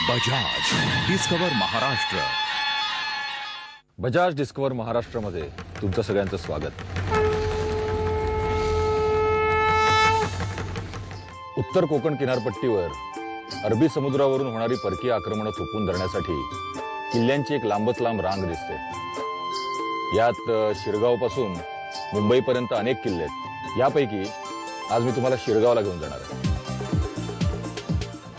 बजाज डिस्कवर महाराष्ट्र. बजाज डिस्कवर महाराष्ट्रामध्ये तुमचं सगळ्यांचं स्वागत. उत्तर कोकण किनारपट्टीवर अरबी समुद्रावरून होणारी परकीय आक्रमणं थोपवून धरण्यासाठी किल्ल्यांची एक लांबच लांब रांग दिसते. यात शिरगावपासून मुंबईपर्यंत अनेक किल्ले आहेत. यापैकी आज मी तुम्हाला शिरगावला घेऊन जाणार आहे.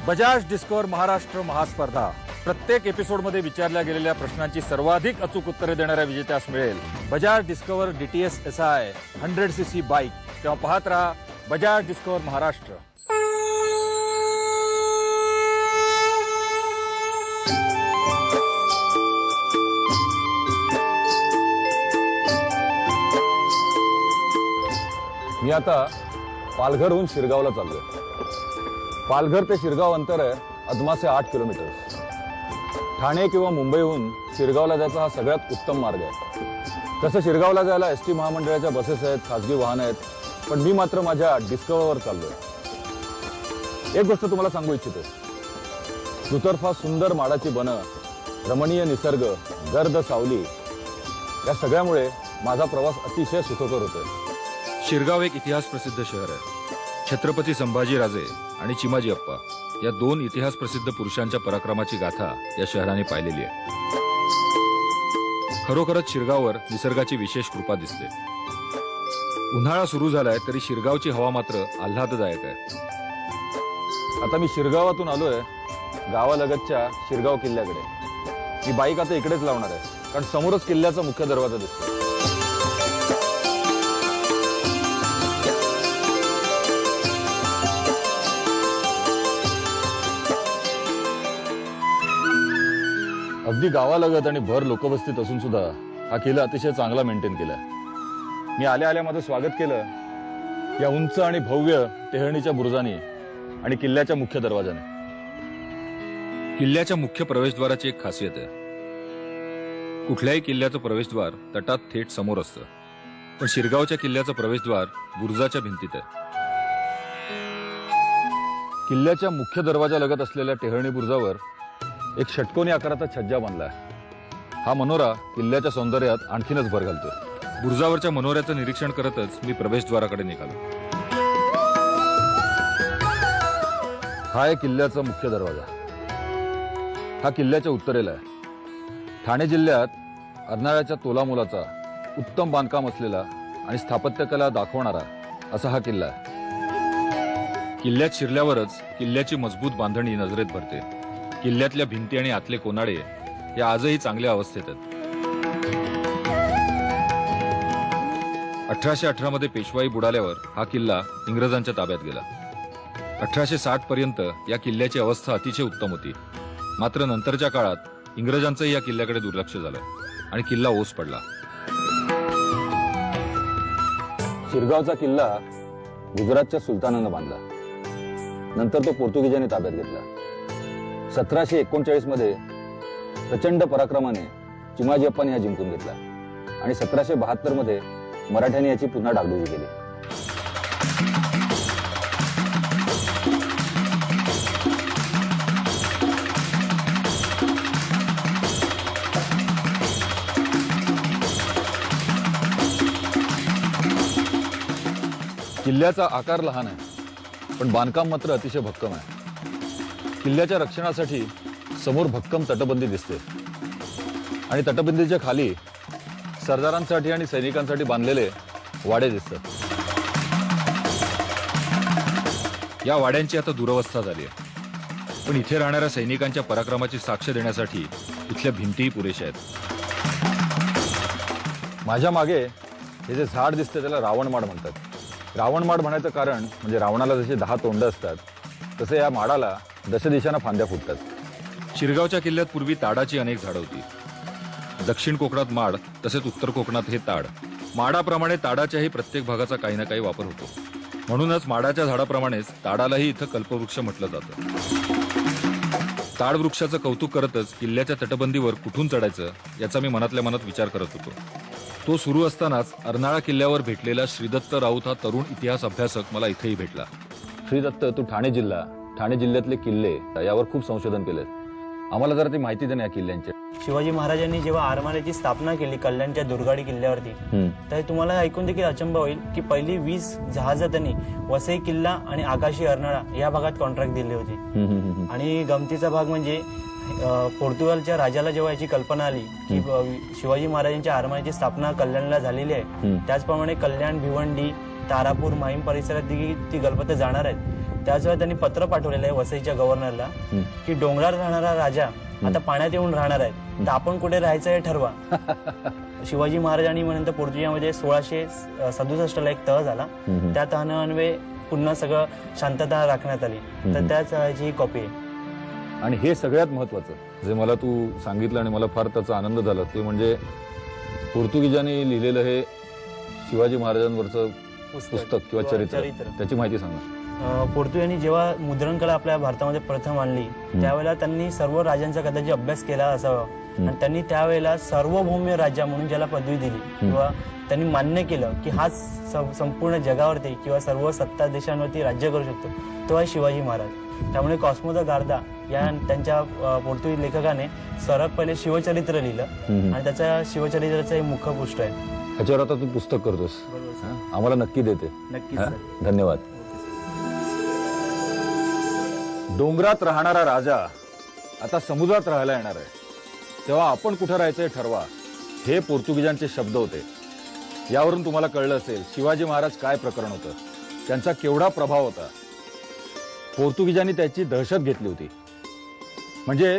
बजाज डिस्कवर महाराष्ट्र महास्पर्धा प्रत्येक एपिसोडमध्ये विचारल्या गेलेल्या प्रश्नांची सर्वाधिक अचूक उत्तरे देणाऱ्या विजेत्यास मिळेल बजाज डिस्कवर DTS SI 100cc बाईक. तेव्हा पाहत राहा बजाज डिस्कवर महाराष्ट्र. मी आता पालघरहून शिरगावला चाललोय. पालघर ते शिरगाव अंतर आहे अदमासे 8 किलोमीटर. ठाणे किंवा मुंबईहून शिरगावला जायचा हा सगळ्यात उत्तम मार्ग आहे. तसं शिरगावला जायला ST महामंडळाच्या बसेस आहेत, खासगी वाहन आहेत, पण मी मात्र माझ्या डिस्कवरवर चाललोय. एक गोष्ट तुम्हाला सांगू इच्छितो. दुतर्फा सुंदर माडाची बनं, रमणीय निसर्ग, गर्द सावली, या सगळ्यामुळे माझा प्रवास अतिशय सुखकर होतोय. शिरगाव एक इतिहास प्रसिद्ध शहर आहे. छत्रपती संभाजीराजे आणि चिमाजी अप्पा या दोन इतिहास प्रसिद्ध पुरुषांच्या पराक्रमाची गाथा या शहराने पाहिलेली आहे. खरोखरच शिरगाववर निसर्गाची विशेष कृपा दिसते. उन्हाळा सुरू झालाय तरी शिरगावची हवा मात्र आल्हाददायक आहे. आता मी शिरगावातून आलोय गावालगतच्या शिरगाव किल्ल्याकडे. ही बाईक आता इकडेच लावणार आहे कारण समोरच किल्ल्याचा मुख्य दरवाजा दिसतो. अगदी गावालगत आणि भर लोकवस्तीत असून सुद्धा हा किल्ला अतिशय चांगला मेंटेन केलाय. मी आल्या आल्या माझं स्वागत केलं या उंच आणि भव्य टेहळणीच्या बुरुजाने आणि किल्ल्याच्या मुख्य दरवाजाने. किल्ल्याच्या मुख्य प्रवेशद्वाराची एक खासियत आहे. कुठल्याही किल्ल्याचं प्रवेशद्वार तटात थेट समोर असतं, पण शिरगावच्या किल्ल्याचं प्रवेशद्वार बुरुजाच्या भिंतीत आहे. किल्ल्याच्या मुख्य दरवाजा लगत असलेल्या टेहळणी बुरुजावर एक षटकोनी आकाराचा छज्जा बांधलाय. हा मनोरा किल्ल्याच्या सौंदर्यात आणखीनच भर घालतोय. बुरुजावरच्या मनोऱ्याचं निरीक्षण करतच मी प्रवेशद्वाराकडे निघालो. हा आहे किल्ल्याचा मुख्य दरवाजा. हा किल्ल्याच्या उत्तरेला आहे. ठाणे जिल्ह्यात अर्नाळ्याच्या तोलामोलाचा उत्तम बांधकाम असलेला आणि स्थापत्यकला दाखवणारा असा हा किल्ला आहे. किल्ल्यात शिरल्यावरच किल्ल्याची मजबूत बांधणी नजरेत भरते. किल्ल्यातल्या भिंती आणि आतले कोनाडे हे आजही चांगल्या अवस्थेत आहेत. 1818 मध्ये पेशवाई बुडाल्यावर हा किल्ला इंग्रजांच्या ताब्यात गेला. 1860 पर्यंत या किल्ल्याची अवस्था अतिशय उत्तम होती. मात्र नंतरच्या काळात इंग्रजांचंही या किल्ल्याकडे दुर्लक्ष झालं आणि किल्ला ओस पडला. शिरगावचा किल्ला गुजरातच्या सुलतानानं बांधला. नंतर तो पोर्तुगीजांनी ताब्यात घेतला. 1739 मध्ये प्रचंड पराक्रमाने चिमाजी अप्पाने हा जिंकून घेतला आणि 1772 मध्ये मराठ्यांनी याची पुन्हा डागडुजी केली. किल्ल्याचा आकार लहान आहे पण बांधकाम मात्र अतिशय भक्कम आहे. किल्ल्याच्या रक्षणासाठी समोर भक्कम तटबंदी दिसते आणि तटबंदीच्या खाली सरदारांसाठी आणि सैनिकांसाठी बांधलेले वाडे दिसतात. या वाड्यांची आता दुरवस्था झाली आहे, पण इथे राहणाऱ्या सैनिकांच्या पराक्रमाची साक्ष देण्यासाठी इथल्या भिंतीही पुरेशा आहेत. माझ्या मागे हे जे झाड दिसते त्याला रावणमाड म्हणतात. रावणमाड म्हणायचं कारण म्हणजे रावणाला जशी 10 तोंड असतात तसे या माडाला दशदिशांना फांद्या फुटतात. शिरगावच्या किल्ल्यात पूर्वी ताडाची अनेक झाडं होती. दक्षिण कोकणात माड तसेच उत्तर कोकणात हे ताड. माडाप्रमाणे ताडाच्याही प्रत्येक भागाचा काही ना काही वापर होतो. म्हणूनच माडाच्या झाडाप्रमाणेच ताडालाही इथं कल्पवृक्ष म्हटलं जातं. ताड वृक्षाचं कौतुक करतच किल्ल्याच्या तटबंदीवर कुठून चढायचं याचा मी मनातल्या मनात विचार करत होतो. तो सुरू असतानाच अर्नाळा किल्ल्यावर भेटलेला श्रीदत्त राऊत हा तरुण इतिहास अभ्यासक मला इथेही भेटला. श्रीदत्त, तू ठाणे जिल्ह्यातले किल्ले यावर खूप संशोधन केले. आम्हाला जरा ती माहिती दे ना या किल्ल्यांची. शिवाजी महाराजांनी जेव्हा आरमाराची स्थापना केली कल्याणच्या दुर्गाडी किल्ल्यावरती, तर तुम्हाला ऐकून देखील अचंबा होईल की पहिली 20 जहाजं त्यांनी वसई किल्ला आणि आकाशी अर्नाळा या भागात कॉन्ट्रॅक्ट दिली होती. आणि गमतीचा भाग म्हणजे पोर्तुगालच्या राजाला जेव्हा याची कल्पना आली की शिवाजी महाराजांच्या आरमाराची स्थापना कल्याणला झालेली आहे, त्याचप्रमाणे कल्याण, भिवंडी, तारापूर, माहीम परिसरात ती गलबत जाणार आहेत, त्याच वेळेला त्यांनी पत्र पाठवलेलं आहे वसईच्या गव्हर्नरला की डोंगरावर राहणारा राजा आता पाण्यात येऊन राहणार आहे, तर आपण कुठे राहायचं हे ठरवा. शिवाजी महाराजांनी म्हणून पोर्तुगीजमध्ये 1667 एक तह झाला. त्या तहान्वये पुन्हा सगळं शांतता राखण्यात आली. तर त्याच तहाची ही कॉपी आहे. आणि हे सगळ्यात महत्वाचं जे मला तू सांगितलं आणि मला फार त्याचा आनंद झाला ते म्हणजे पोर्तुगीजांनी लिहिलेलं हे शिवाजी महाराजांवरचं पुस्तक किंवा चरित्र, त्याची माहिती सांगा. पोर्तुगीजांनी जेव्हा मुद्रणकला आपल्या भारतामध्ये प्रथम आणली त्यावेळेला त्यांनी सर्व राजांचा कदाचित अभ्यास केला असावा आणि त्यांनी त्यावेळेला सार्वभौम राजा म्हणून ज्याला पदवी दिली किंवा त्यांनी मान्य केलं की हाच संपूर्ण जगावरती किंवा सर्व सत्ता देशांवरती राज्य करू शकतो, तो आहे शिवाजी महाराज. त्यामुळे कॉस्मो द गार्दा या त्यांच्या पोर्तुगीज लेखकाने सर्वात पहिले शिवचरित्र लिहिलं आणि त्याच्या शिवचरित्राचं हे मुखपृष्ठ आहे. ह्याच्यावर आता तू पुस्तक करतोस, आम्हाला नक्की देते. नक्कीच. धन्यवाद. डोंगरात राहणारा राजा आता समुद्रात राहायला येणार आहे, तेव्हा आपण कुठं राहायचंय ठरवा, हे पोर्तुगीजांचे शब्द होते. यावरून तुम्हाला कळलं असेल शिवाजी महाराज काय प्रकरण होतं, त्यांचा केवढा प्रभाव होता. पोर्तुगीजांनी त्याची दहशत घेतली होती. म्हणजे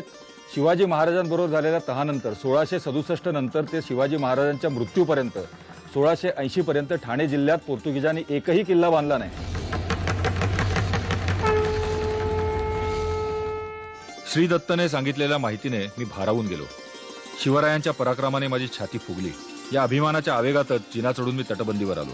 शिवाजी महाराजांबरोबर झालेल्या तहानंतर 1667 नंतर ते शिवाजी महाराजांच्या मृत्यूपर्यंत 1680 पर्यंत ठाणे जिल्ह्यात पोर्तुगीजांनी एकही किल्ला बांधला नाही. श्री दत्तने सांगितलेल्या माहितीने मी भारावून गेलो. शिवरायांच्या पराक्रमाने माझी छाती फुगली. या अभिमानाच्या आवेगातच जिना चढून मी तटबंदीवर आलो.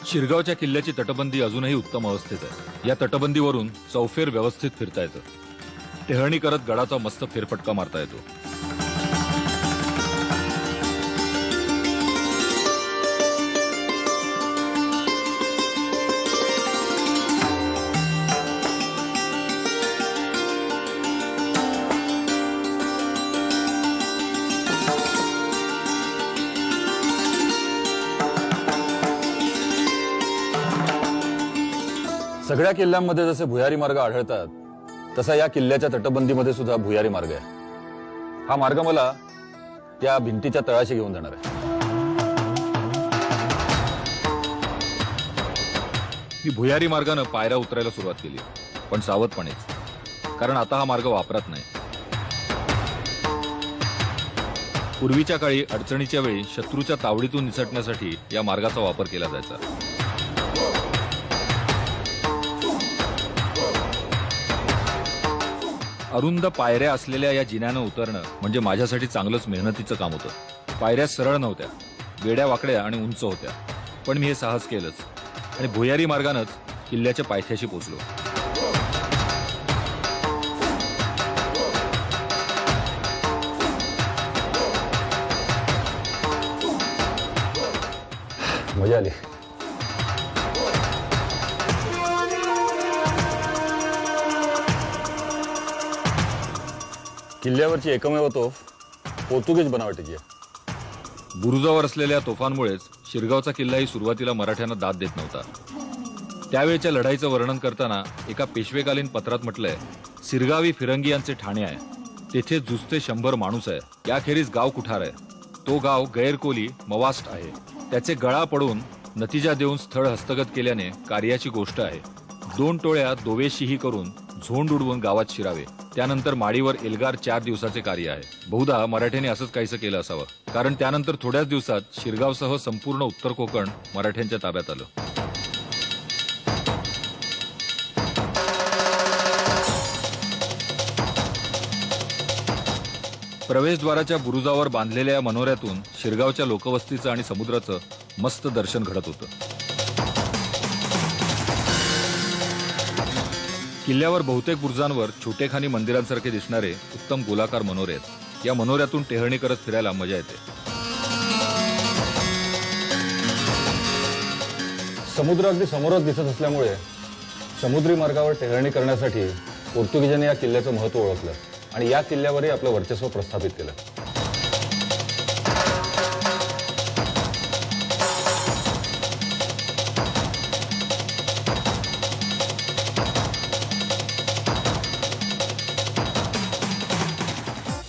शिरगावच्या किल्ल्याची तटबंदी अजूनही उत्तम अवस्थेत आहे. या तटबंदीवरून चौफेर व्यवस्थित फिरता येतं. टेहळणी करत गडाचा मस्त फेरफटका मारता येतो. सगळ्या किल्ल्यांमध्ये जसे भुयारी मार्ग आढळतात तसा या किल्ल्याच्या तटबंदीमध्ये सुद्धा भुयारी मार्ग आहे. हा मार्ग मला त्या भिंतीच्या तळाशी घेऊन जाणार आहे. मी भुयारी मार्गानं पायऱ्या उतरायला सुरुवात केली, पण सावधपणेच, कारण आता हा मार्ग वापरात नाही. पूर्वीच्या काळी अडचणीच्या वेळी शत्रूच्या तावडीतून निसटण्यासाठी या मार्गाचा वापर केला जायचा. अरुंद पायऱ्या असलेल्या या जिन्यानं उतरणं म्हणजे माझ्यासाठी चांगलंच मेहनतीचं काम होतं. पायऱ्या सरळ नव्हत्या, वेड्या वाकड्या आणि उंच होत्या, पण मी हे साहस केलंच आणि भुयारी मार्गानंच किल्ल्याच्या पायथ्याशी पोचलो. मजा आली. किल्ल्यावरची एकमेव तोफ पोर्तुगीज बनावटीची आहे. बुरुजावर असलेल्या तोफांमुळेच शिरगावचा किल्लाही सुरुवातीला मराठ्यांना दाद देत नव्हता. त्यावेळच्या लढाईचं वर्णन करताना एका पेशवेकालीन पत्रात म्हटलंय, सिरगावी फिरंगियांचे ठाणे आहे, तेथे जुस्ते 100 माणूस आहे. याखेरीज गाव कुठार आहे. तो गाव गैरकोली मवास्ट आहे. त्याचे गळा पडून नतिजा देऊन स्थळ हस्तगत केल्याने कार्याची गोष्ट आहे. 2 टोळ्या दोवेशीही करून झोंड उडवून गावात शिरावे. त्यानंतर माडीवर एल्गार 4 दिवसाचे कार्य आहे. बहुधा मराठ्यांनी असंच काहीसं केलं असावं, कारण त्यानंतर थोड्याच दिवसात शिरगावसह संपूर्ण उत्तर कोकण मराठ्यांच्या ताब्यात आलं. प्रवेशद्वाराच्या बुरुजावर बांधलेल्या मनोऱ्यातून शिरगावच्या लोकवस्तीचं आणि समुद्राचं मस्त दर्शन घडत होतं. किल्ल्यावर बहुतेक बुरुजांवर छोटेखानी मंदिरांसारखे दिसणारे उत्तम गोलाकार मनोरे आहेत. या मनोऱ्यातून टेहळणी करत फिरायला मजा येते. समुद्र अगदी समोरच दिसत असल्यामुळे समुद्री मार्गावर टेहळणी करण्यासाठी पोर्तुगीजांनी या किल्ल्याचं महत्त्व ओळखलं आणि या किल्ल्यावरही आपलं वर्चस्व प्रस्थापित केलं.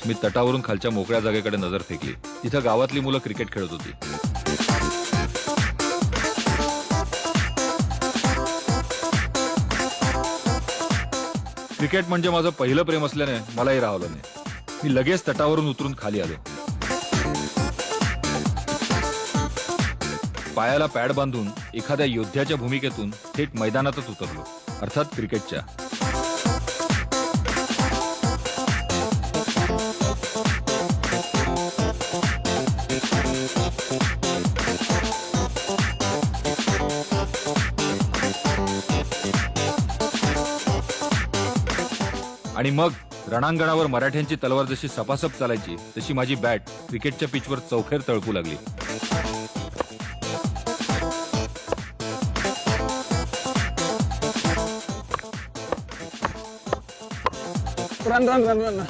मी तटावरून खालच्या मोकळ्या जागेकडे नजर फेकली. तिथं गावातली मुलं क्रिकेट खेळत होती. क्रिकेट म्हणजे माझं पहिलं प्रेम असल्याने मलाही राहवलं नाही. मी लगेच तटावरून उतरून खाली आलो. पायाला पॅड बांधून एखाद्या योद्ध्याच्या भूमिकेतून थेट मैदानातच उतरलो, अर्थात क्रिकेटच्या. आणि मग रणांगणावर मराठ्यांची तलवार जशी सपासप चालायची तशी माझी बॅट क्रिकेटच्या पिचवर चौफेर तळपू लागली. Run run run run.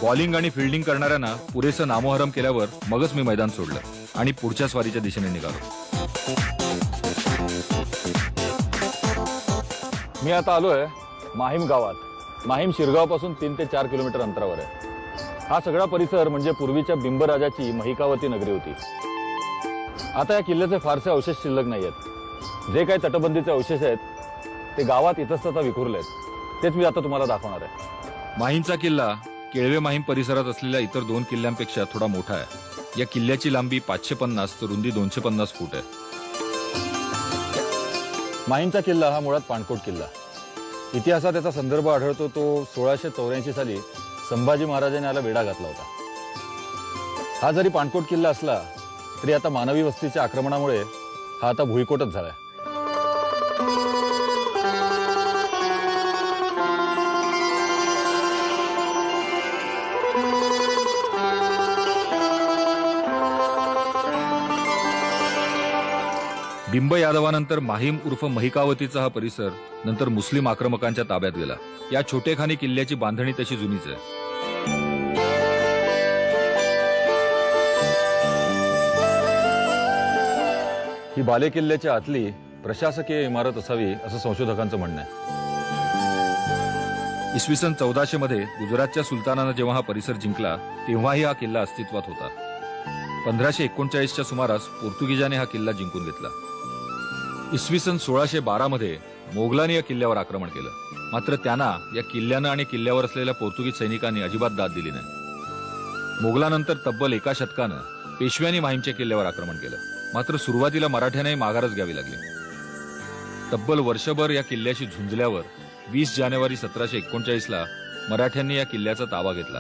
Bowling आणि फिल्डिंग करणाऱ्यांना पुरेसं नामोहरम केल्यावर मगच मी मैदान सोडलं आणि पुढच्या स्वारीच्या दिशेने निघालो. मी आता आलोय माहीम गावात. माहीम शिरगावपासून 3 ते 4 किलोमीटर अंतरावर आहे. हा सगळा परिसर म्हणजे पूर्वीच्या बिंबराजाची महिकावती नगरी होती. आता या किल्ल्याचे फारसे अवशेष शिल्लक नाही आहेत. जे काही तटबंदीचे अवशेष आहेत ते गावात इतस्ततः विखुरले आहेत. तेच मी आता तुम्हाला दाखवणार आहे. माहीमचा किल्ला केळवे माहीम परिसरात असलेल्या इतर 2 किल्ल्यांपेक्षा थोडा मोठा आहे. या किल्ल्याची लांबी 550 तर रुंदी 250 फूट आहे. माहीमचा किल्ला हा मुळात पाणकोट किल्ला. इतिहासात याचा संदर्भ आढळतो तो 1684 साली संभाजी महाराजांनी याला वेढा घातला होता. हा जरी पाणकोट किल्ला असला तरी आता मानवी वस्तीच्या आक्रमणामुळे हा आता भुईकोटच झालाय. बिंब यादवानंतर माहीम उर्फ महिकावतीचा हा परिसर नंतर मुस्लिम आक्रमकांच्या ताब्यात गेला. या छोटेखानी किल्ल्याची बांधणी तशी जुनीच आहे. ही बाले किल्ल्याच्या आतली प्रशासकीय इमारत असावी असं संशोधकांचं म्हणणं आहे. इसवी सन 1400 मध्ये गुजरातच्या सुलतानानं जेव्हा हा परिसर जिंकला तेव्हाही हा किल्ला अस्तित्वात होता. 1539च्या सुमारास पोर्तुगीजाने हा किल्ला जिंकून घेतला. इसवी सन 1612 मध्ये मोगलांनी या किल्ल्यावर आक्रमण केलं. मात्र त्यांना या किल्ल्यानं आणि किल्ल्यावर असलेल्या पोर्तुगीज सैनिकांनी अजिबात दाद दिली नाही. मोगलानंतर तब्बल 1 शतकानं पेशव्यांनी माहीमच्या किल्ल्यावर आक्रमण केलं. मात्र सुरुवातीला मराठ्यांनाही माघारच घ्यावी लागली. तब्बल वर्षभर या किल्ल्याशी झुंजल्यावर 20 जानेवारी 1739ला मराठ्यांनी या किल्ल्याचा ताबा घेतला.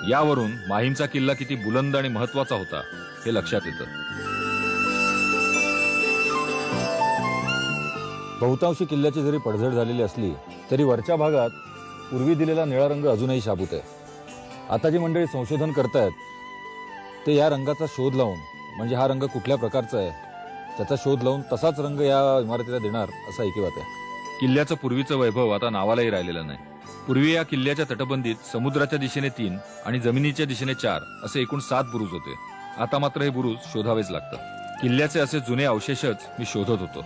यावरून माहीमचा किल्ला किती बुलंद आणि महत्वाचा होता हे लक्षात येतं. बहुतांशी किल्ल्याची जरी पडझड झालेली असली तरी वरच्या भागात पूर्वी दिलेला निळा रंग अजूनही शाबूत आहे. आता जी मंडळी संशोधन करतायत ते या रंगाचा शोध लावून म्हणजे हा रंग कुठल्या प्रकारचा आहे त्याचा शोध लावून तसाच रंग या इमारतीला देणार असा ऐकिवात आहे. किल्ल्याचं पूर्वीचं वैभव आता नावालाही राहिलेलं नाही. पूर्वी या किल्ल्याच्या तटबंदीत समुद्राच्या दिशेने 3 आणि जमिनीच्या दिशेने 4 असे एकूण 7 बुरुज होते. आता मात्र हे बुरुज शोधावेच लागतं. किल्ल्याचे असे जुने अवशेषच मी शोधत होतो.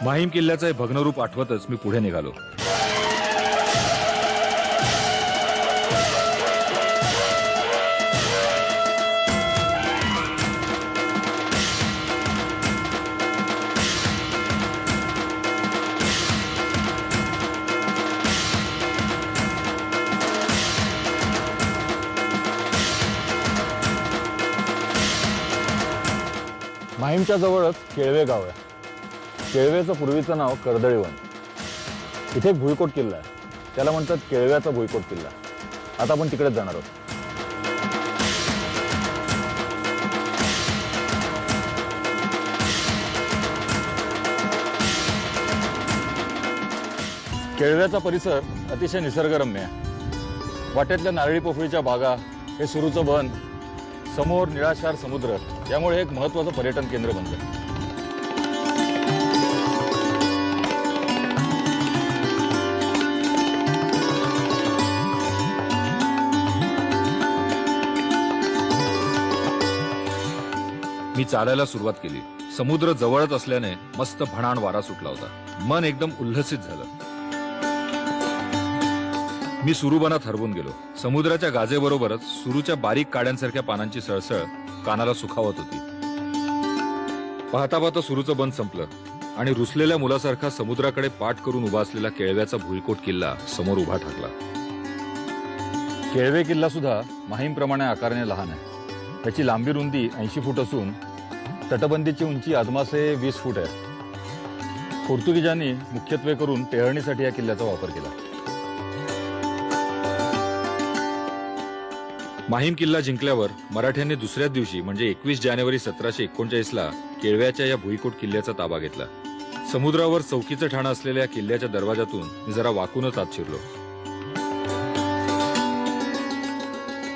माहीम किल्ल्याचं हे भग्नरूप आठवतच मी पुढे निघालो. माहीमच्या जवळच केळवे गाव आहे. केळवेचं पूर्वीचं नाव कर्दळीवन. इथे एक भुईकोट किल्ला आहे. त्याला म्हणतात केळव्याचा भुईकोट किल्ला. आता आपण तिकडेच जाणार आहोत. केळव्याचा परिसर अतिशय निसर्गरम्य आहे. वाटेतल्या नारळी पोफळीच्या बागा, हे सुरूचं बन, समोर निळाशार समुद्र, यामुळे एक महत्त्वाचं पर्यटन केंद्र बनलं. मी चालायला सुरुवात केली. समुद्र जवळच असल्याने मस्त भणाण वारा सुटला होता. मन एकदम उल्हसित झालं. मी सुरूबनात हरवून गेलो. समुद्राच्या गाजेबरोबरच सुरूच्या बारीक काड्यांसारख्या पानांची सळसळ कानाला सुखावत होती. पाहता पाहता सुरूचं बन संपलं आणि रुसलेल्या मुलासारखा समुद्राकडे पाठ करून उभा असलेला केळव्याचा भुईकोट किल्ला समोर उभा ठाकला. केळवे किल्ला सुद्धा माहीमप्रमाणे आकाराने लहान आहे. त्याची लांबी रुंदी 80 फूट असून तटबंदीची उंची अदमासे 20 फूट आहे. पोर्तुगीजांनी मुख्यत्वे करून टेहळणीसाठी या किल्ल्याचा वापर केला. माहीम किल्ला जिंकल्यावर मराठ्यांनी दुसऱ्याच दिवशी म्हणजे 21 जानेवारी 1739ला केळव्याच्या या भुईकोट किल्ल्याचा ताबा घेतला. समुद्रावर चौकीचं ठाणं असलेल्या किल्ल्याच्या दरवाजातून मी जरा वाकूनच आत शिरलो.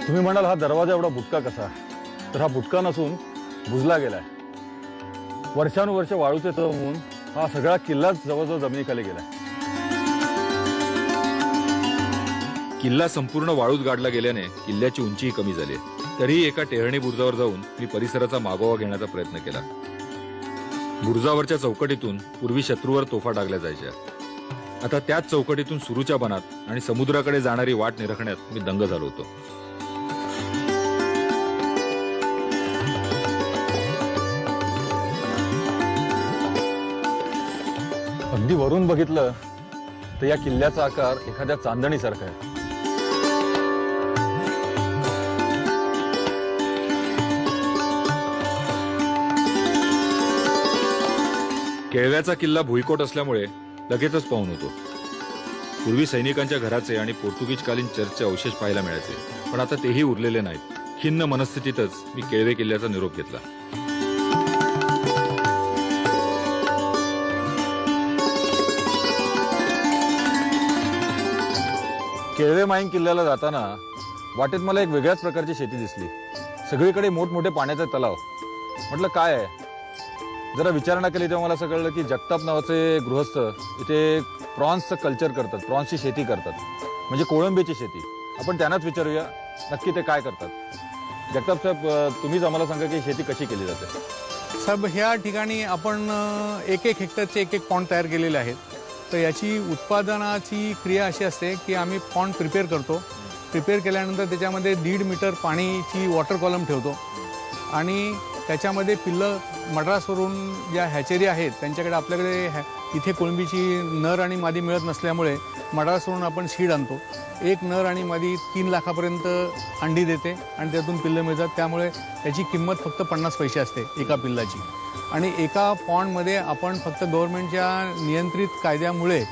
तुम्ही म्हणाल हा दरवाजा एवढा बुटका कसा? तर हा बुटका नसून बुजला गेलाय. वर्षानुवर्ष वाळूचे तळून हा सगळा किल्लाच जवळजवळ जमिनीखाली गेलाय. किल्ला संपूर्ण वाळूत गाडला गेल्याने किल्ल्याची उंचीही कमी झाली. तरीही एका टेहळणी बुरुजावर जाऊन मी परिसराचा मागोवा घेण्याचा प्रयत्न केला. बुरुजावरच्या चौकटीतून पूर्वी शत्रूवर तोफा डागल्या जायच्या. आता त्याच चौकटीतून सुरूच्या बनात आणि समुद्राकडे जाणारी वाट निरखण्यात मी दंग झालो होतो. अगदी वरून बघितलं तर या किल्ल्याचा आकार एखाद्या चांदणीसारखा आहे. केळव्याचा किल्ला भुईकोट असल्यामुळे लगेचच पाहून होतो. पूर्वी सैनिकांच्या घराचे आणि पोर्तुगीजकालीन चर्चचे अवशेष पाहायला मिळायचे, पण आता तेही उरलेले नाहीत. खिन्न मनस्थितीतच मी केळवे किल्ल्याचा निरोप घेतला. केळवे माहीम किल्ल्याला जाताना वाटेत मला एक वेगळ्याच प्रकारची शेती दिसली. सगळीकडे मोठमोठे पाण्याचे तलाव. म्हटलं काय आहे? जरा विचारणा केली तेव्हा मला असं कळलं की जगताप नावाचे गृहस्थ इथे प्रॉन्सचं कल्चर करतात, प्रॉन्सची शेती करतात, म्हणजे कोळंबीची शेती. आपण त्यांनाच विचारूया नक्की ते काय करतात. जगताप साहेब, तुम्हीच आम्हाला सांगा की शेती कशी केली जाते. साहेब, ह्या ठिकाणी आपण 1-1 हेक्टरचे 1-1 पॉन्ड तयार केलेले आहेत. तर याची उत्पादनाची क्रिया अशी असते की आम्ही पॉन्ड प्रिपेअर करतो. प्रिपेअर केल्यानंतर त्याच्यामध्ये 1.5 मीटर पाणीची वॉटर कॉलम ठेवतो आणि त्याच्यामध्ये पिल्लं मद्रासवरून ज्या हॅचेरी आहेत त्यांच्याकडे, आपल्याकडे इथे कोळंबीची नर आणि मादी मिळत नसल्यामुळे मद्रासवरून आपण सीड आणतो. एक नर आणि मादी 3 लाखापर्यंत अंडी देते आणि त्यातून पिल्लं मिळतात. त्यामुळे त्याची किंमत फक्त 50 पैसे असते एका पिल्लाची. आणि एका पॉन्डमध्ये आपण फक्त गव्हर्नमेंटच्या नियंत्रित कायद्यामुळे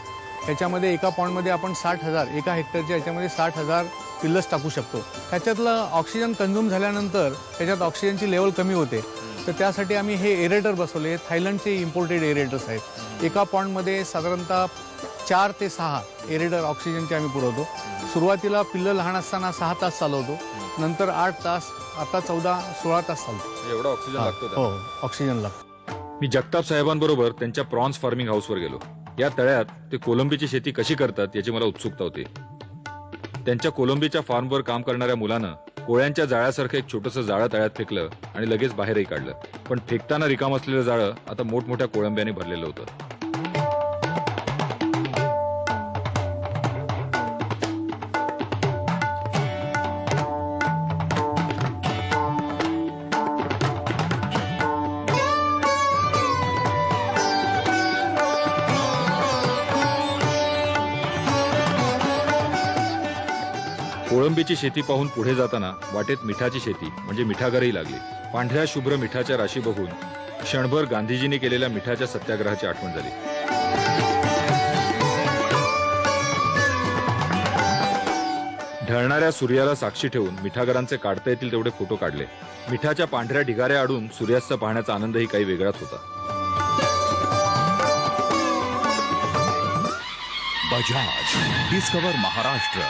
त्याच्यामध्ये एका पॉन्डमध्ये आपण 60,000, एका हेक्टरच्या याच्यामध्ये 60,000 पिल्लंच टाकू शकतो. त्याच्यातलं ऑक्सिजन कन्झ्युम झाल्यानंतर त्याच्यात ऑक्सिजनची लेवल कमी होते. तर त्यासाठी आम्ही हे एरेटर बसवले. हे थायलंडचे इम्पोर्टेड एरेटर्स आहेत. एका पॉन्डमध्ये साधारणतः 4 ते 6 एरेटर ऑक्सिजनचे आम्ही पुरवतो. सुरुवातीला पिल्लं लहान असताना 6 तास चालवतो, नंतर 8 तास, आता 14-16 तास चालतो. एवढा ऑक्सिजन लागतो. हो, ऑक्सिजन लागतो. मी जगताप साहेबांबरोबर त्यांच्या प्रॉन्स फार्मिंग हाऊसवर गेलो. या तळ्यात ते कोलंबीची शेती कशी करतात याची मला उत्सुकता होती. त्यांच्या कोलंबीच्या फार्मवर काम करणाऱ्या मुलानं कोळ्यांच्या जाळ्यासारखं एक छोटंसं जाळं तळ्यात फेकलं आणि लगेच बाहेरही काढलं. पण फेकताना रिकाम असलेलं जाळं आता मोठमोठ्या कोळंब्याने भरलेलं होतं. कोळंबीची शेती पाहून पुढे जाताना वाटेत मिठाची शेती म्हणजे मिठागरही लागली. पांढऱ्या शुभ्र मिठाच्या राशी बघून क्षणभर गांधीजींनी केलेल्या मिठाच्या सत्याग्रहाची आठवण झाली. ढळणाऱ्या सूर्याला साक्षी ठेवून मिठागरांचे काढता येतील तेवढे फोटो काढले. मिठाच्या पांढऱ्या ढिगाऱ्या आडून सूर्यास्त पाहण्याचा आनंदही काही वेगळाच होता. बजाज डिस्कवर महाराष्ट्र.